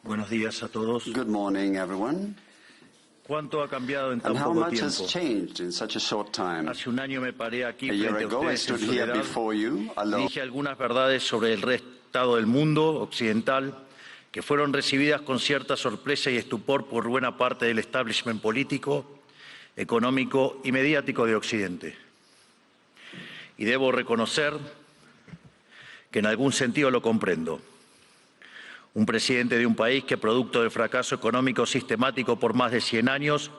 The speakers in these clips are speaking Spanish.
Buenos días a todos. Good morning, everyone. ¿Cuánto ha cambiado en tan And how poco much has tiempo? changed in such a short time? Hace un año me paré aquí A year frente a ago, I ustedes en stood here soledad. before you alone. Dije algunas verdades sobre el estado del mundo occidental que fueron recibidas con cierta sorpresa y estupor por buena parte del establishment político, económico y mediático de Occidente. Y debo reconocer que en algún sentido lo comprendo. Un presidente de un país que, producto del fracaso económico sistemático por más de 100 años,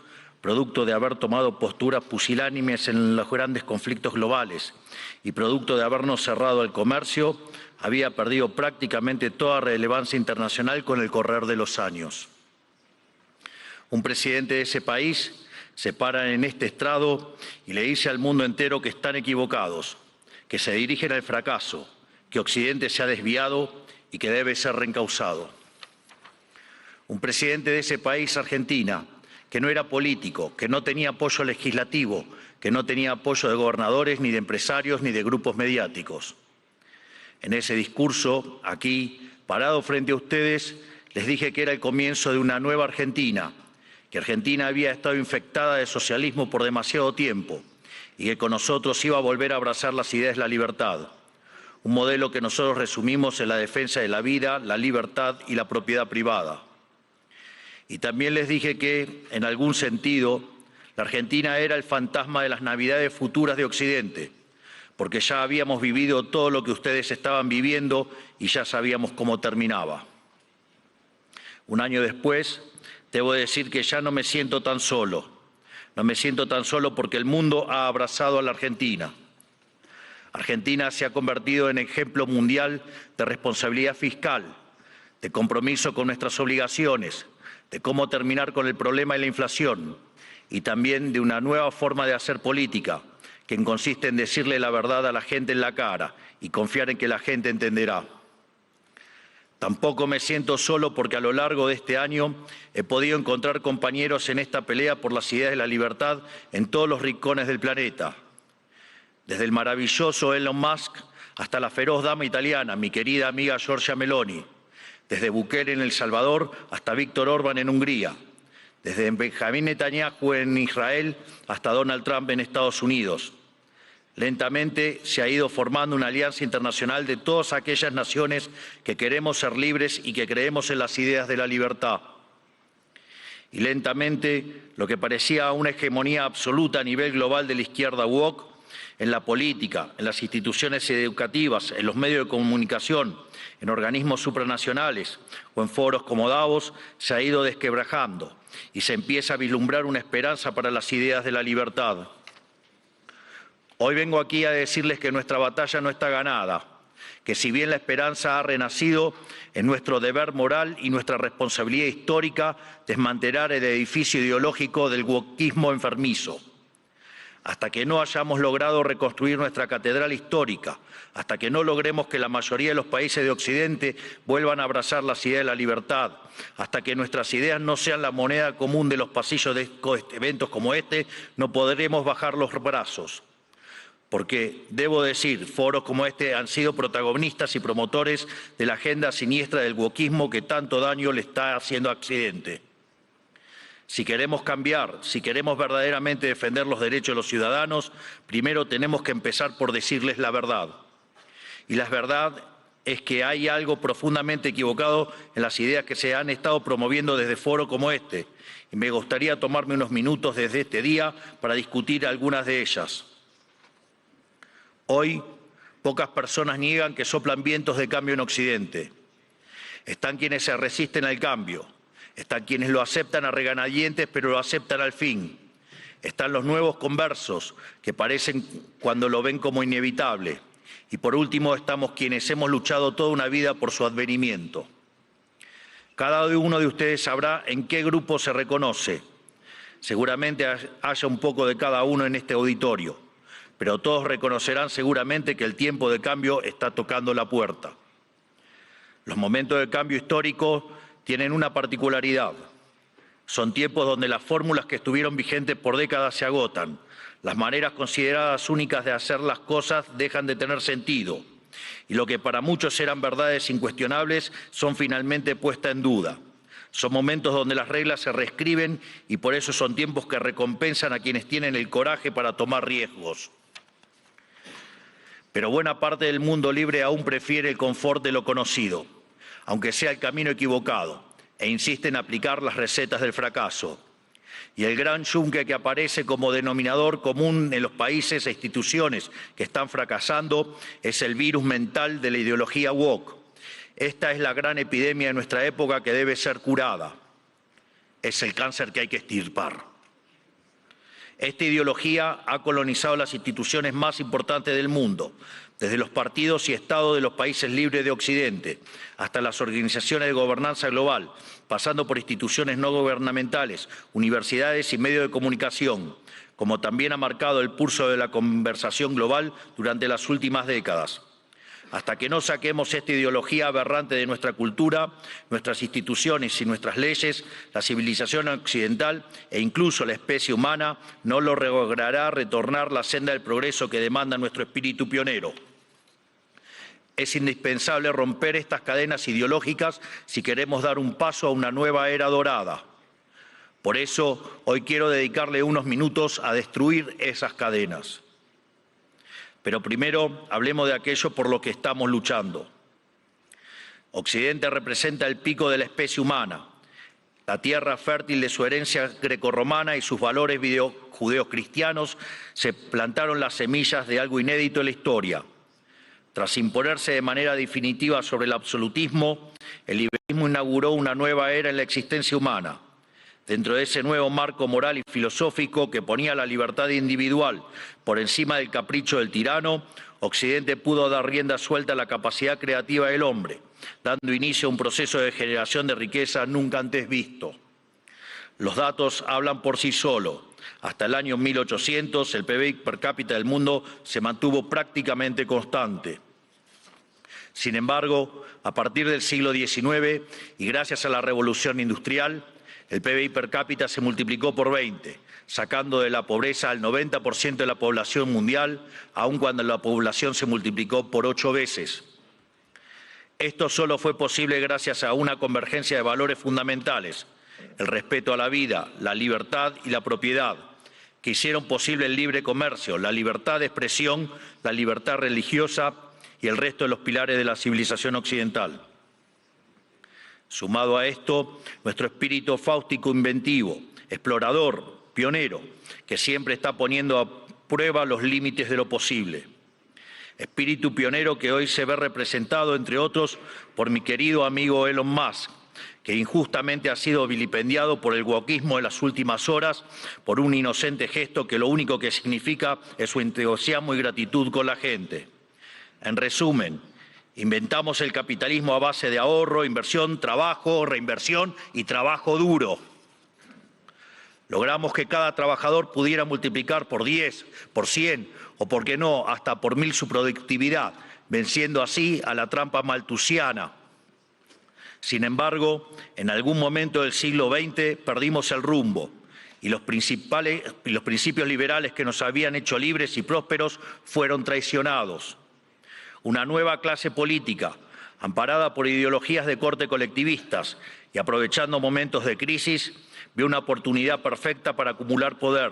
producto de haber tomado posturas pusilánimes en los grandes conflictos globales y producto de habernos cerrado al comercio, había perdido prácticamente toda relevancia internacional con el correr de los años. Un presidente de ese país se para en este estrado y le dice al mundo entero que están equivocados, que se dirigen al fracaso, que Occidente se ha desviado y que debe ser reencauzado. Un presidente de ese país, Argentina, que no era político, que no tenía apoyo legislativo, que no tenía apoyo de gobernadores, ni de empresarios, ni de grupos mediáticos. En ese discurso, aquí, parado frente a ustedes, les dije que era el comienzo de una nueva Argentina, que Argentina había estado infectada de socialismo por demasiado tiempo y que con nosotros iba a volver a abrazar las ideas de la libertad. Un modelo que nosotros resumimos en la defensa de la vida, la libertad y la propiedad privada. Y también les dije que, en algún sentido, la Argentina era el fantasma de las Navidades futuras de Occidente, porque ya habíamos vivido todo lo que ustedes estaban viviendo y ya sabíamos cómo terminaba. Un año después, debo decir que ya no me siento tan solo. No me siento tan solo porque el mundo ha abrazado a la Argentina. Argentina se ha convertido en ejemplo mundial de responsabilidad fiscal, de compromiso con nuestras obligaciones, de cómo terminar con el problema de la inflación y también de una nueva forma de hacer política, que consiste en decirle la verdad a la gente en la cara y confiar en que la gente entenderá. Tampoco me siento solo porque a lo largo de este año he podido encontrar compañeros en esta pelea por las ideas de la libertad en todos los rincones del planeta. Desde el maravilloso Elon Musk hasta la feroz dama italiana, mi querida amiga Giorgia Meloni. Desde Bukele en El Salvador hasta Víctor Orbán en Hungría. Desde Benjamín Netanyahu en Israel hasta Donald Trump en Estados Unidos. Lentamente se ha ido formando una alianza internacional de todas aquellas naciones que queremos ser libres y que creemos en las ideas de la libertad. Y lentamente lo que parecía una hegemonía absoluta a nivel global de la izquierda woke, en la política, en las instituciones educativas, en los medios de comunicación, en organismos supranacionales o en foros como Davos, se ha ido desquebrajando y se empieza a vislumbrar una esperanza para las ideas de la libertad. Hoy vengo aquí a decirles que nuestra batalla no está ganada, que si bien la esperanza ha renacido, es nuestro deber moral y nuestra responsabilidad histórica desmantelar el edificio ideológico del wokismo enfermizo. Hasta que no hayamos logrado reconstruir nuestra catedral histórica, hasta que no logremos que la mayoría de los países de Occidente vuelvan a abrazar las ideas de la libertad, hasta que nuestras ideas no sean la moneda común de los pasillos de eventos como este, no podremos bajar los brazos. Porque, debo decir, foros como este han sido protagonistas y promotores de la agenda siniestra del wokismo que tanto daño le está haciendo a Occidente. Si queremos cambiar, si queremos verdaderamente defender los derechos de los ciudadanos, primero tenemos que empezar por decirles la verdad. Y la verdad es que hay algo profundamente equivocado en las ideas que se han estado promoviendo desde foros como este. Y me gustaría tomarme unos minutos desde este día para discutir algunas de ellas. Hoy, pocas personas niegan que soplan vientos de cambio en Occidente. Están quienes se resisten al cambio. Están quienes lo aceptan a regañadientes, pero lo aceptan al fin. Están los nuevos conversos, que parecen cuando lo ven como inevitable. Y por último, estamos quienes hemos luchado toda una vida por su advenimiento. Cada uno de ustedes sabrá en qué grupo se reconoce. Seguramente haya un poco de cada uno en este auditorio, pero todos reconocerán seguramente que el tiempo de cambio está tocando la puerta. Los momentos de cambio histórico tienen una particularidad. Son tiempos donde las fórmulas que estuvieron vigentes por décadas se agotan. Las maneras consideradas únicas de hacer las cosas dejan de tener sentido. Y lo que para muchos eran verdades incuestionables son finalmente puestas en duda. Son momentos donde las reglas se reescriben y por eso son tiempos que recompensan a quienes tienen el coraje para tomar riesgos. Pero buena parte del mundo libre aún prefiere el confort de lo conocido, aunque sea el camino equivocado, e insiste en aplicar las recetas del fracaso. Y el gran yunque que aparece como denominador común en los países e instituciones que están fracasando es el virus mental de la ideología woke. Esta es la gran epidemia de nuestra época que debe ser curada. Es el cáncer que hay que extirpar. Esta ideología ha colonizado las instituciones más importantes del mundo, desde los partidos y estados de los países libres de Occidente, hasta las organizaciones de gobernanza global, pasando por instituciones no gubernamentales, universidades y medios de comunicación, como también ha marcado el pulso de la conversación global durante las últimas décadas. Hasta que no saquemos esta ideología aberrante de nuestra cultura, nuestras instituciones y nuestras leyes, la civilización occidental e incluso la especie humana no logrará retornar la senda del progreso que demanda nuestro espíritu pionero. Es indispensable romper estas cadenas ideológicas si queremos dar un paso a una nueva era dorada. Por eso, hoy quiero dedicarle unos minutos a destruir esas cadenas. Pero primero hablemos de aquello por lo que estamos luchando. Occidente representa el pico de la especie humana, la tierra fértil de su herencia grecorromana y sus valores judeocristianos se plantaron las semillas de algo inédito en la historia. Tras imponerse de manera definitiva sobre el absolutismo, el liberalismo inauguró una nueva era en la existencia humana. Dentro de ese nuevo marco moral y filosófico que ponía la libertad individual por encima del capricho del tirano, Occidente pudo dar rienda suelta a la capacidad creativa del hombre, dando inicio a un proceso de generación de riqueza nunca antes visto. Los datos hablan por sí solos. Hasta el año 1800, el PBI per cápita del mundo se mantuvo prácticamente constante. Sin embargo, a partir del siglo XIX y gracias a la revolución industrial, el PBI per cápita se multiplicó por 20, sacando de la pobreza al 90% de la población mundial, aun cuando la población se multiplicó por 8 veces. Esto solo fue posible gracias a una convergencia de valores fundamentales, el respeto a la vida, la libertad y la propiedad, que hicieron posible el libre comercio, la libertad de expresión, la libertad religiosa y el resto de los pilares de la civilización occidental. Sumado a esto, nuestro espíritu fáustico inventivo, explorador, pionero, que siempre está poniendo a prueba los límites de lo posible. Espíritu pionero que hoy se ve representado, entre otros, por mi querido amigo Elon Musk, que injustamente ha sido vilipendiado por el wokismo de las últimas horas por un inocente gesto que lo único que significa es su entusiasmo y gratitud con la gente. En resumen, inventamos el capitalismo a base de ahorro, inversión, trabajo, reinversión y trabajo duro. Logramos que cada trabajador pudiera multiplicar por 10, por 100 o, por qué no, hasta por 1000 su productividad, venciendo así a la trampa malthusiana. Sin embargo, en algún momento del siglo XX perdimos el rumbo y los principios liberales que nos habían hecho libres y prósperos fueron traicionados. Una nueva clase política, amparada por ideologías de corte colectivistas y aprovechando momentos de crisis, vio una oportunidad perfecta para acumular poder.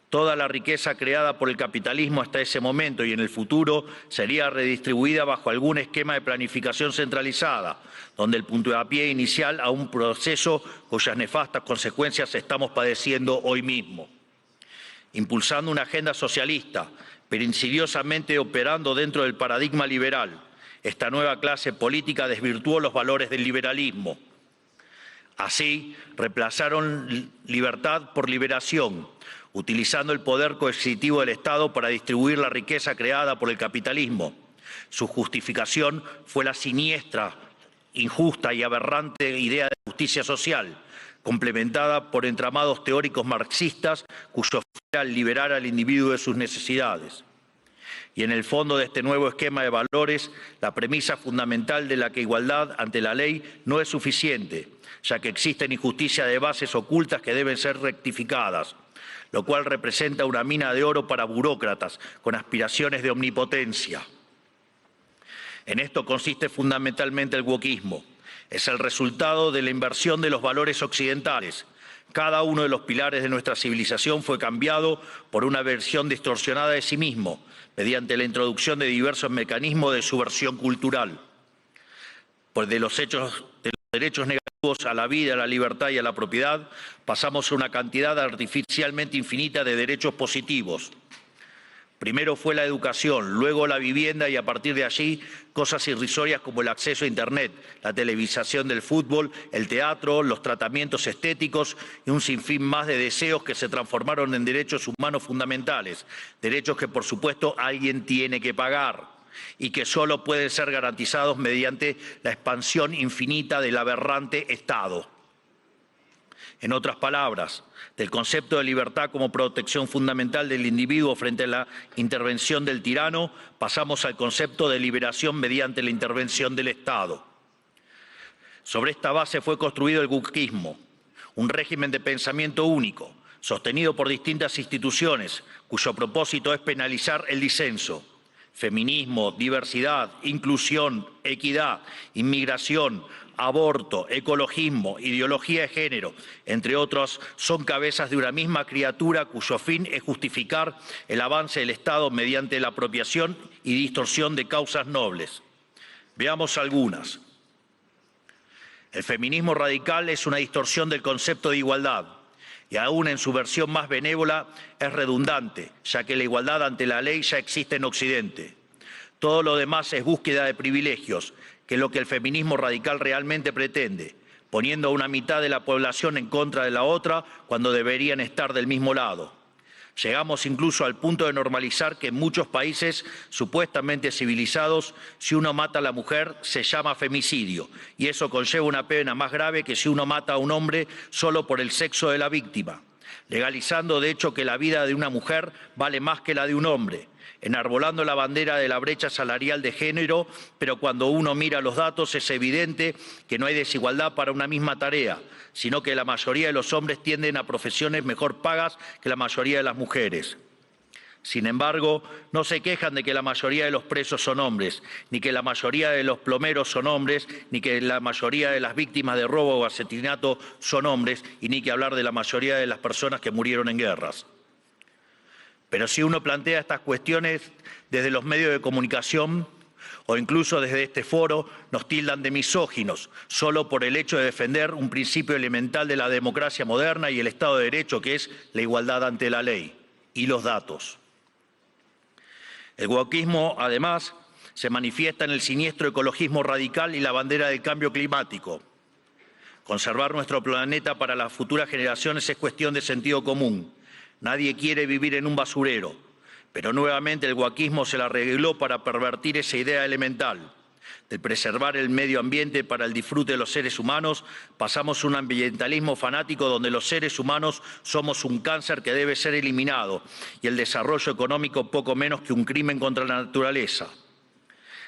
Toda la riqueza creada por el capitalismo hasta ese momento y en el futuro sería redistribuida bajo algún esquema de planificación centralizada, donde el puntapié inicial a un proceso cuyas nefastas consecuencias estamos padeciendo hoy mismo. Impulsando una agenda socialista, pero insidiosamente operando dentro del paradigma liberal, esta nueva clase política desvirtuó los valores del liberalismo. Así, reemplazaron libertad por liberación, utilizando el poder coercitivo del Estado para distribuir la riqueza creada por el capitalismo. Su justificación fue la siniestra, injusta y aberrante idea de justicia social, complementada por entramados teóricos marxistas cuyo fin era liberar al individuo de sus necesidades. Y en el fondo de este nuevo esquema de valores, la premisa fundamental de la que igualdad ante la ley no es suficiente, ya que existen injusticias de bases ocultas que deben ser rectificadas, lo cual representa una mina de oro para burócratas con aspiraciones de omnipotencia. En esto consiste fundamentalmente el wokismo, Es el resultado de la inversión de los valores occidentales. Cada uno de los pilares de nuestra civilización fue cambiado por una versión distorsionada de sí mismo, mediante la introducción de diversos mecanismos de subversión cultural. Pues de los derechos negativos a la vida, a la libertad y a la propiedad, pasamos a una cantidad artificialmente infinita de derechos positivos. Primero fue la educación, luego la vivienda y a partir de allí cosas irrisorias como el acceso a Internet, la televisación del fútbol, el teatro, los tratamientos estéticos y un sinfín más de deseos que se transformaron en derechos humanos fundamentales, derechos que por supuesto alguien tiene que pagar y que solo pueden ser garantizados mediante la expansión infinita del aberrante Estado. En otras palabras, del concepto de libertad como protección fundamental del individuo frente a la intervención del tirano, pasamos al concepto de liberación mediante la intervención del Estado. Sobre esta base fue construido el wokismo, un régimen de pensamiento único, sostenido por distintas instituciones, cuyo propósito es penalizar el disenso. Feminismo, diversidad, inclusión, equidad, inmigración, aborto, ecologismo, ideología de género, entre otros, son cabezas de una misma criatura cuyo fin es justificar el avance del Estado mediante la apropiación y distorsión de causas nobles. Veamos algunas. El feminismo radical es una distorsión del concepto de igualdad y aún en su versión más benévola es redundante, ya que la igualdad ante la ley ya existe en Occidente. Todo lo demás es búsqueda de privilegios, que es lo que el feminismo radical realmente pretende, poniendo a una mitad de la población en contra de la otra cuando deberían estar del mismo lado. Llegamos incluso al punto de normalizar que en muchos países supuestamente civilizados, si uno mata a la mujer se llama femicidio, y eso conlleva una pena más grave que si uno mata a un hombre solo por el sexo de la víctima, legalizando de hecho que la vida de una mujer vale más que la de un hombre, enarbolando la bandera de la brecha salarial de género, pero cuando uno mira los datos es evidente que no hay desigualdad para una misma tarea, sino que la mayoría de los hombres tienden a profesiones mejor pagas que la mayoría de las mujeres. Sin embargo, no se quejan de que la mayoría de los presos son hombres, ni que la mayoría de los plomeros son hombres, ni que la mayoría de las víctimas de robo o asesinato son hombres, y ni que hablar de la mayoría de las personas que murieron en guerras. Pero si uno plantea estas cuestiones desde los medios de comunicación o incluso desde este foro, nos tildan de misóginos, solo por el hecho de defender un principio elemental de la democracia moderna y el Estado de Derecho, que es la igualdad ante la ley y los datos. El wokismo, además, se manifiesta en el siniestro ecologismo radical y la bandera del cambio climático. Conservar nuestro planeta para las futuras generaciones es cuestión de sentido común. Nadie quiere vivir en un basurero, pero nuevamente el wokismo se la arregló para pervertir esa idea elemental. De preservar el medio ambiente para el disfrute de los seres humanos, pasamos a un ambientalismo fanático donde los seres humanos somos un cáncer que debe ser eliminado y el desarrollo económico poco menos que un crimen contra la naturaleza.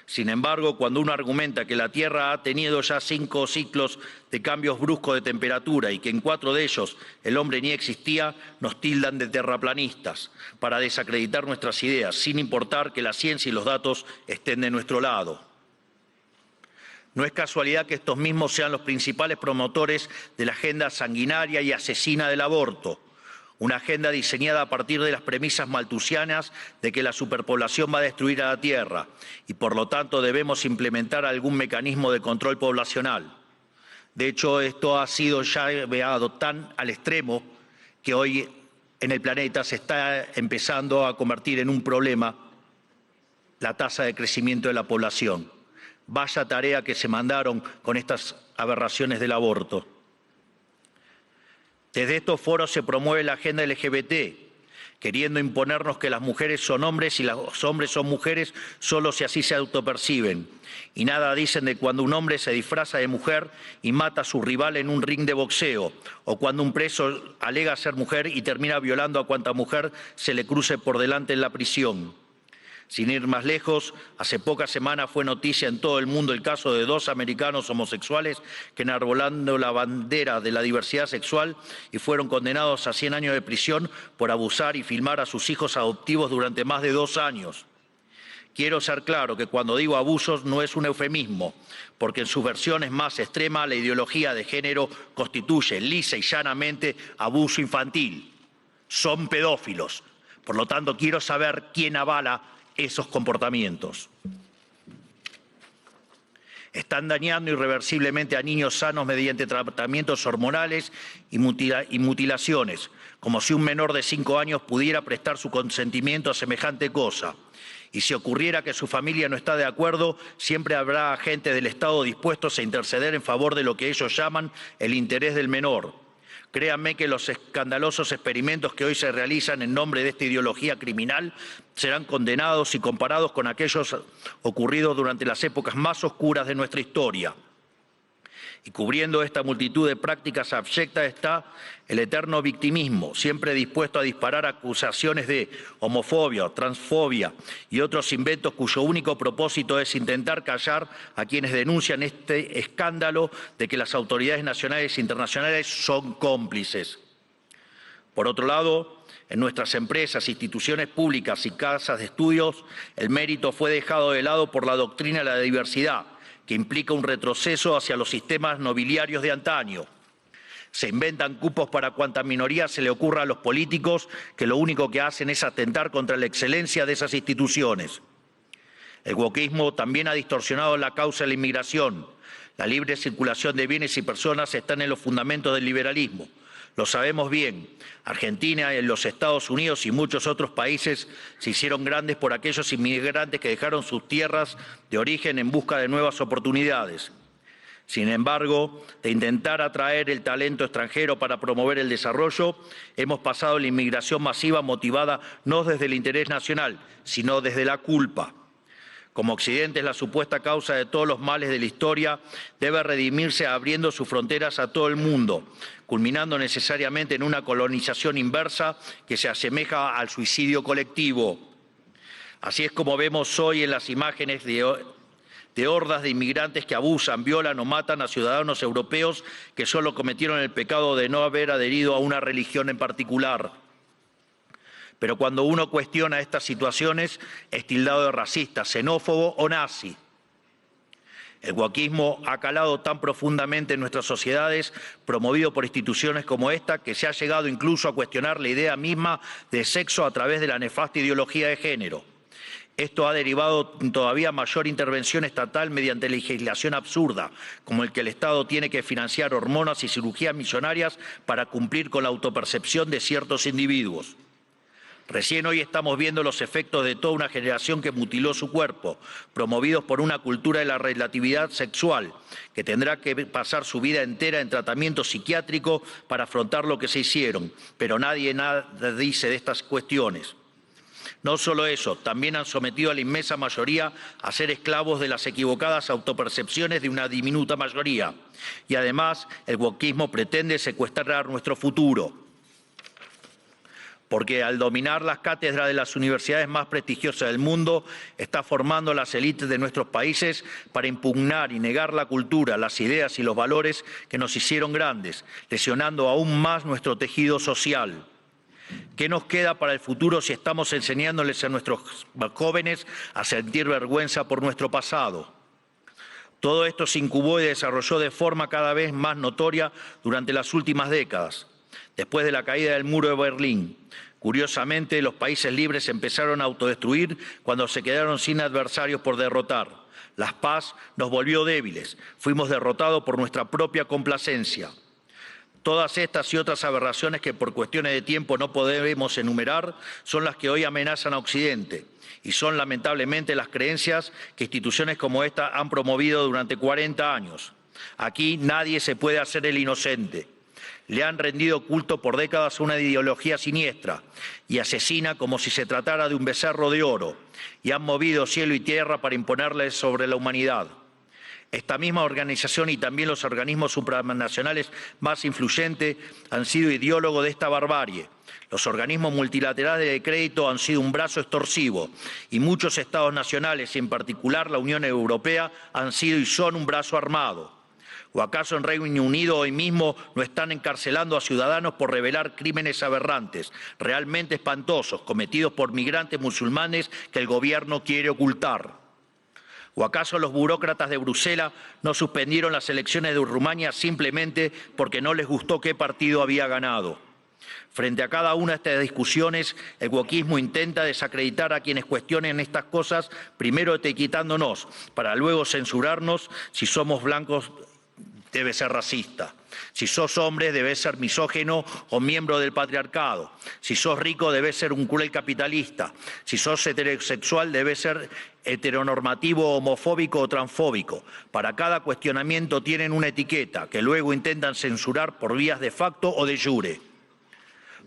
Sin embargo, cuando uno argumenta que la Tierra ha tenido ya 5 ciclos de cambios bruscos de temperatura y que en 4 de ellos el hombre ni existía, nos tildan de terraplanistas para desacreditar nuestras ideas, sin importar que la ciencia y los datos estén de nuestro lado. No es casualidad que estos mismos sean los principales promotores de la agenda sanguinaria y asesina del aborto. Una agenda diseñada a partir de las premisas malthusianas de que la superpoblación va a destruir a la Tierra y por lo tanto debemos implementar algún mecanismo de control poblacional. De hecho, esto ha sido ya llevado tan al extremo que hoy en el planeta se está empezando a convertir en un problema la tasa de crecimiento de la población. Vaya tarea que se mandaron con estas aberraciones del aborto. Desde estos foros se promueve la agenda LGBT, queriendo imponernos que las mujeres son hombres y los hombres son mujeres solo si así se autoperciben. Y nada dicen de cuando un hombre se disfraza de mujer y mata a su rival en un ring de boxeo, o cuando un preso alega ser mujer y termina violando a cuanta mujer se le cruce por delante en la prisión. Sin ir más lejos, hace pocas semanas fue noticia en todo el mundo el caso de 2 americanos homosexuales que enarbolando la bandera de la diversidad sexual y fueron condenados a 100 años de prisión por abusar y filmar a sus hijos adoptivos durante más de 2 años. Quiero ser claro que cuando digo abusos no es un eufemismo, porque en sus versiones más extremas la ideología de género constituye lisa y llanamente abuso infantil. Son pedófilos. Por lo tanto, quiero saber quién avala esos comportamientos. Están dañando irreversiblemente a niños sanos mediante tratamientos hormonales y mutilaciones, como si un menor de 5 años pudiera prestar su consentimiento a semejante cosa. Y si ocurriera que su familia no está de acuerdo, siempre habrá agentes del Estado dispuestos a interceder en favor de lo que ellos llaman el interés del menor. Créanme que los escandalosos experimentos que hoy se realizan en nombre de esta ideología criminal serán condenados y comparados con aquellos ocurridos durante las épocas más oscuras de nuestra historia. Y cubriendo esta multitud de prácticas abyectas está el eterno victimismo, siempre dispuesto a disparar acusaciones de homofobia, transfobia y otros inventos cuyo único propósito es intentar callar a quienes denuncian este escándalo de que las autoridades nacionales e internacionales son cómplices. Por otro lado, en nuestras empresas, instituciones públicas y casas de estudios, el mérito fue dejado de lado por la doctrina de la diversidad, que implica un retroceso hacia los sistemas nobiliarios de antaño. Se inventan cupos para cuanta minoría se le ocurra a los políticos, que lo único que hacen es atentar contra la excelencia de esas instituciones. El wokismo también ha distorsionado la causa de la inmigración. La libre circulación de bienes y personas están en los fundamentos del liberalismo. Lo sabemos bien. Argentina, los Estados Unidos y muchos otros países se hicieron grandes por aquellos inmigrantes que dejaron sus tierras de origen en busca de nuevas oportunidades. Sin embargo, de intentar atraer el talento extranjero para promover el desarrollo, hemos pasado a la inmigración masiva motivada no desde el interés nacional, sino desde la culpa. Como Occidente es la supuesta causa de todos los males de la historia, debe redimirse abriendo sus fronteras a todo el mundo, culminando necesariamente en una colonización inversa que se asemeja al suicidio colectivo. Así es como vemos hoy en las imágenes de hordas de inmigrantes que abusan, violan o matan a ciudadanos europeos que solo cometieron el pecado de no haber adherido a una religión en particular. Pero cuando uno cuestiona estas situaciones, es tildado de racista, xenófobo o nazi. El wokismo ha calado tan profundamente en nuestras sociedades, promovido por instituciones como esta, que se ha llegado incluso a cuestionar la idea misma de sexo a través de la nefasta ideología de género. Esto ha derivado en todavía mayor intervención estatal mediante legislación absurda, como el que el Estado tiene que financiar hormonas y cirugías millonarias para cumplir con la autopercepción de ciertos individuos. Recién hoy estamos viendo los efectos de toda una generación que mutiló su cuerpo, promovidos por una cultura de la relatividad sexual, que tendrá que pasar su vida entera en tratamiento psiquiátrico para afrontar lo que se hicieron, pero nadie nada dice de estas cuestiones. No solo eso, también han sometido a la inmensa mayoría a ser esclavos de las equivocadas autopercepciones de una diminuta mayoría. Y además, el wokismo pretende secuestrar nuestro futuro. Porque al dominar las cátedras de las universidades más prestigiosas del mundo, está formando las élites de nuestros países para impugnar y negar la cultura, las ideas y los valores que nos hicieron grandes, lesionando aún más nuestro tejido social. ¿Qué nos queda para el futuro si estamos enseñándoles a nuestros jóvenes a sentir vergüenza por nuestro pasado? Todo esto se incubó y desarrolló de forma cada vez más notoria durante las últimas décadas. Después de la caída del muro de Berlín, curiosamente, los países libres empezaron a autodestruir cuando se quedaron sin adversarios por derrotar. La paz nos volvió débiles, fuimos derrotados por nuestra propia complacencia. Todas estas y otras aberraciones que por cuestiones de tiempo no podemos enumerar son las que hoy amenazan a Occidente y son lamentablemente las creencias que instituciones como esta han promovido durante 40 años. Aquí nadie se puede hacer el inocente. Le han rendido culto por décadas a una ideología siniestra y asesina como si se tratara de un becerro de oro, y han movido cielo y tierra para imponerle sobre la humanidad. Esta misma organización y también los organismos supranacionales más influyentes han sido ideólogos de esta barbarie. Los organismos multilaterales de crédito han sido un brazo extorsivo y muchos estados nacionales, y en particular la Unión Europea, han sido y son un brazo armado. ¿O acaso en Reino Unido hoy mismo no están encarcelando a ciudadanos por revelar crímenes aberrantes, realmente espantosos, cometidos por migrantes musulmanes que el gobierno quiere ocultar? ¿O acaso los burócratas de Bruselas no suspendieron las elecciones de Rumania simplemente porque no les gustó qué partido había ganado? Frente a cada una de estas discusiones, el wokismo intenta desacreditar a quienes cuestionen estas cosas, primero etiquetándonos, para luego censurarnos. Si somos blancos, debe ser racista. Si sos hombre, debes ser misógino o miembro del patriarcado. Si sos rico, debes ser un cruel capitalista. Si sos heterosexual, debes ser heteronormativo, homofóbico o transfóbico. Para cada cuestionamiento tienen una etiqueta que luego intentan censurar por vías de facto o de jure.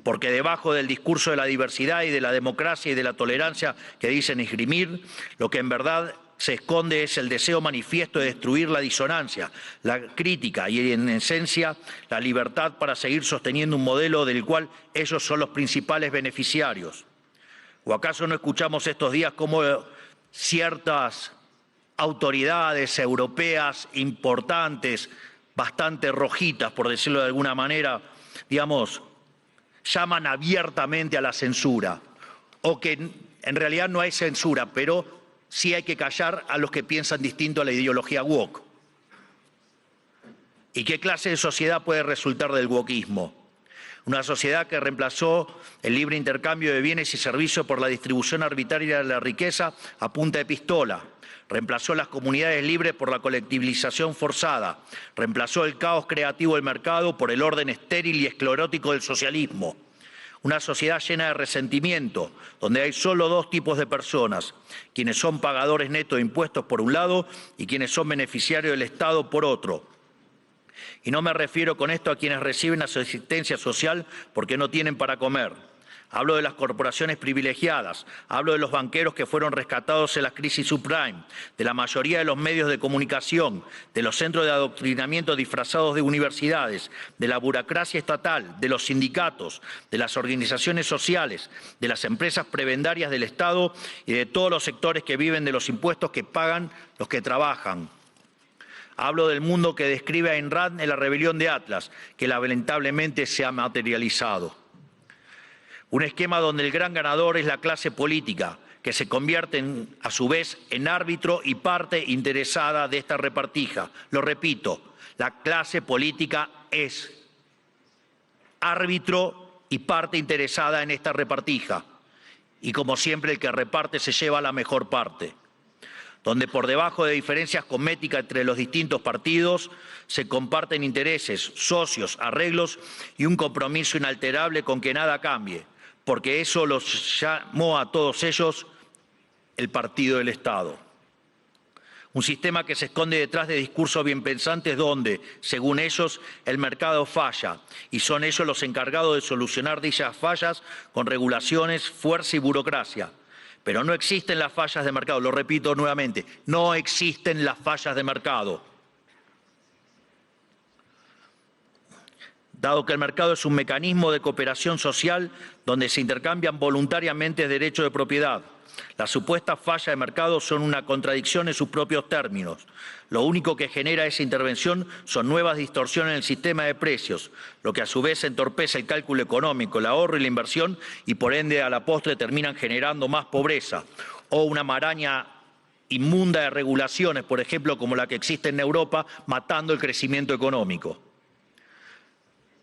Porque debajo del discurso de la diversidad y de la democracia y de la tolerancia que dicen esgrimir, lo que en verdad se esconde es el deseo manifiesto de destruir la disonancia, la crítica y, en esencia, la libertad para seguir sosteniendo un modelo del cual ellos son los principales beneficiarios. ¿O acaso no escuchamos estos días cómo ciertas autoridades europeas importantes, bastante rojitas, por decirlo de alguna manera, llaman abiertamente a la censura? O que en realidad no hay censura, pero sí hay que callar a los que piensan distinto a la ideología woke. ¿Y qué clase de sociedad puede resultar del wokismo? Una sociedad que reemplazó el libre intercambio de bienes y servicios por la distribución arbitraria de la riqueza a punta de pistola. Reemplazó las comunidades libres por la colectivización forzada. Reemplazó el caos creativo del mercado por el orden estéril y esclerótico del socialismo. Una sociedad llena de resentimiento, donde hay solo dos tipos de personas: quienes son pagadores netos de impuestos por un lado y quienes son beneficiarios del Estado por otro. Y no me refiero con esto a quienes reciben asistencia social porque no tienen para comer. Hablo de las corporaciones privilegiadas, hablo de los banqueros que fueron rescatados en la crisis subprime, de la mayoría de los medios de comunicación, de los centros de adoctrinamiento disfrazados de universidades, de la burocracia estatal, de los sindicatos, de las organizaciones sociales, de las empresas prebendarias del Estado y de todos los sectores que viven de los impuestos que pagan los que trabajan. Hablo del mundo que describe Ayn Rand en La rebelión de Atlas, que lamentablemente se ha materializado. Un esquema donde el gran ganador es la clase política, que se convierte a su vez en árbitro y parte interesada de esta repartija. Lo repito, la clase política es árbitro y parte interesada en esta repartija. Y como siempre, el que reparte se lleva la mejor parte. Donde por debajo de diferencias cosméticas entre los distintos partidos se comparten intereses, socios, arreglos y un compromiso inalterable con que nada cambie, porque eso los llamó a todos ellos el partido del Estado. Un sistema que se esconde detrás de discursos bien pensantes donde, según ellos, el mercado falla y son ellos los encargados de solucionar dichas fallas con regulaciones, fuerza y burocracia. Pero no existen las fallas de mercado, lo repito nuevamente, no existen las fallas de mercado. Dado que el mercado es un mecanismo de cooperación social donde se intercambian voluntariamente derechos de propiedad. Las supuestas fallas de mercado son una contradicción en sus propios términos. Lo único que genera esa intervención son nuevas distorsiones en el sistema de precios, lo que a su vez entorpece el cálculo económico, el ahorro y la inversión y por ende a la postre terminan generando más pobreza o una maraña inmunda de regulaciones, por ejemplo, como la que existe en Europa, matando el crecimiento económico.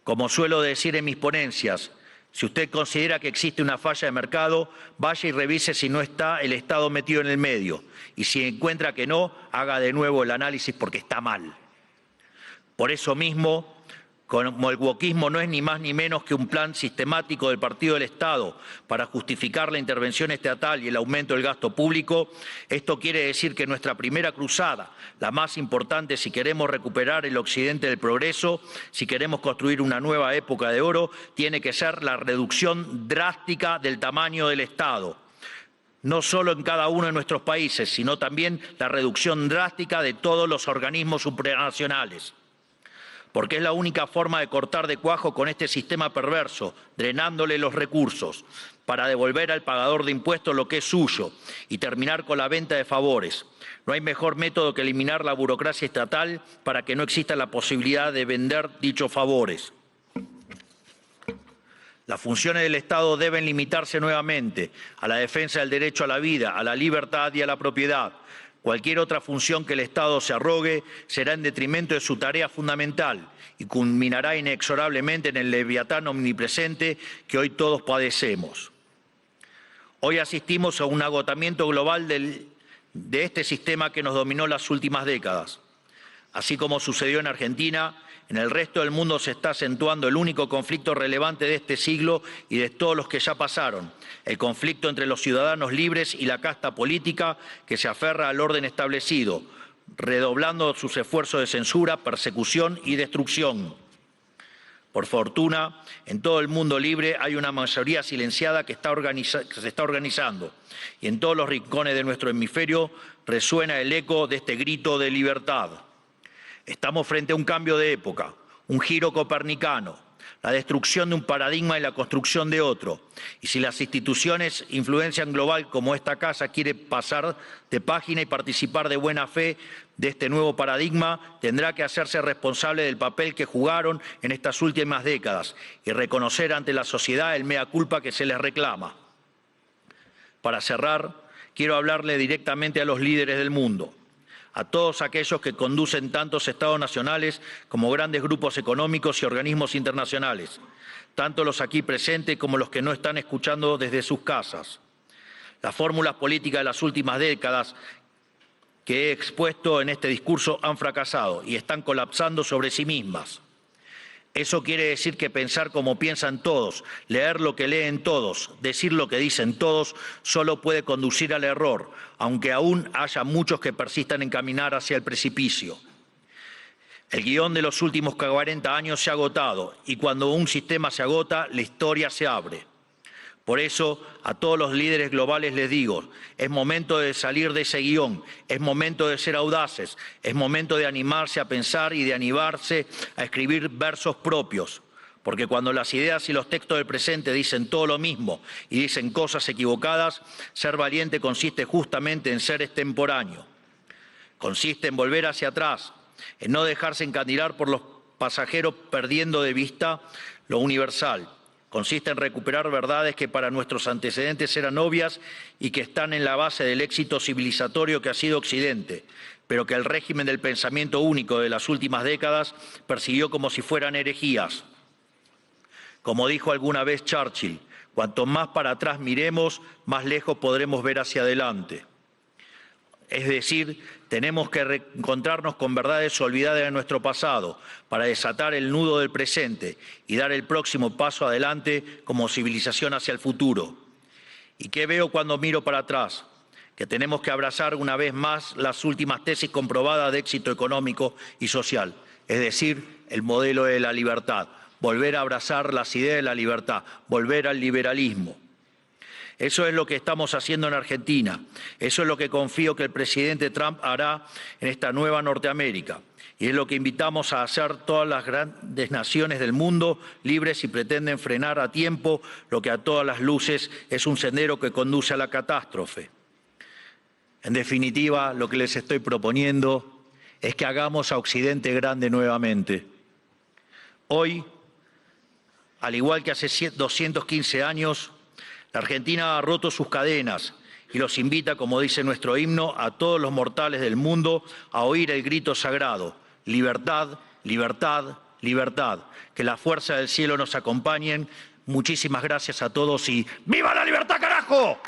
Como suelo decir en mis ponencias, si usted considera que existe una falla de mercado, vaya y revise si no está el Estado metido en el medio. Y si encuentra que no, haga de nuevo el análisis porque está mal. Por eso mismo, como el wokismo no es ni más ni menos que un plan sistemático del Partido del Estado para justificar la intervención estatal y el aumento del gasto público, esto quiere decir que nuestra primera cruzada, la más importante si queremos recuperar el occidente del progreso, si queremos construir una nueva época de oro, tiene que ser la reducción drástica del tamaño del Estado. No solo en cada uno de nuestros países, sino también la reducción drástica de todos los organismos supranacionales. Porque es la única forma de cortar de cuajo con este sistema perverso, drenándole los recursos. para devolver al pagador de impuestos lo que es suyo y terminar con la venta de favores. No hay mejor método que eliminar la burocracia estatal para que no exista la posibilidad de vender dichos favores. Las funciones del Estado deben limitarse nuevamente a la defensa del derecho a la vida, a la libertad y a la propiedad. Cualquier otra función que el Estado se arrogue será en detrimento de su tarea fundamental y culminará inexorablemente en el leviatán omnipresente que hoy todos padecemos. Hoy asistimos a un agotamiento global de este sistema que nos dominó las últimas décadas. Así como sucedió en Argentina, en el resto del mundo se está acentuando el único conflicto relevante de este siglo y de todos los que ya pasaron, el conflicto entre los ciudadanos libres y la casta política que se aferra al orden establecido, redoblando sus esfuerzos de censura, persecución y destrucción. Por fortuna, en todo el mundo libre hay una mayoría silenciada que se está organizando y en todos los rincones de nuestro hemisferio resuena el eco de este grito de libertad. Estamos frente a un cambio de época, un giro copernicano, la destrucción de un paradigma y la construcción de otro. Y si las instituciones influencian global como esta casa quiere pasar de página y participar de buena fe de este nuevo paradigma, tendrá que hacerse responsable del papel que jugaron en estas últimas décadas y reconocer ante la sociedad el mea culpa que se les reclama. Para cerrar, quiero hablarle directamente a los líderes del mundo, a todos aquellos que conducen tantos estados nacionales como grandes grupos económicos y organismos internacionales, tanto los aquí presentes como los que no están escuchando desde sus casas. Las fórmulas políticas de las últimas décadas que he expuesto en este discurso han fracasado y están colapsando sobre sí mismas. Eso quiere decir que pensar como piensan todos, leer lo que leen todos, decir lo que dicen todos, solo puede conducir al error, aunque aún haya muchos que persistan en caminar hacia el precipicio. El guión de los últimos 40 años se ha agotado y cuando un sistema se agota, la historia se abre. Por eso, a todos los líderes globales les digo, es momento de salir de ese guión, es momento de ser audaces, es momento de animarse a pensar y de animarse a escribir versos propios. Porque cuando las ideas y los textos del presente dicen todo lo mismo y dicen cosas equivocadas, ser valiente consiste justamente en ser extemporáneo. Consiste en volver hacia atrás, en no dejarse encandilar por los pasajeros perdiendo de vista lo universal. Consiste en recuperar verdades que para nuestros antecedentes eran obvias y que están en la base del éxito civilizatorio que ha sido Occidente, pero que el régimen del pensamiento único de las últimas décadas persiguió como si fueran herejías. Como dijo alguna vez Churchill, cuanto más para atrás miremos, más lejos podremos ver hacia adelante. Es decir, tenemos que reencontrarnos con verdades olvidadas de nuestro pasado para desatar el nudo del presente y dar el próximo paso adelante como civilización hacia el futuro. ¿Y qué veo cuando miro para atrás? Que tenemos que abrazar una vez más las últimas tesis comprobadas de éxito económico y social, es decir, el modelo de la libertad, volver a abrazar las ideas de la libertad, volver al liberalismo. Eso es lo que estamos haciendo en Argentina. Eso es lo que confío que el presidente Trump hará en esta nueva Norteamérica. Y es lo que invitamos a hacer todas las grandes naciones del mundo libres si pretenden frenar a tiempo lo que a todas las luces es un sendero que conduce a la catástrofe. En definitiva, lo que les estoy proponiendo es que hagamos a Occidente grande nuevamente. Hoy, al igual que hace 215 años, la Argentina ha roto sus cadenas y los invita, como dice nuestro himno, a todos los mortales del mundo a oír el grito sagrado: libertad, libertad, libertad. Que la fuerza del cielo nos acompañen. Muchísimas gracias a todos y ¡viva la libertad, carajo!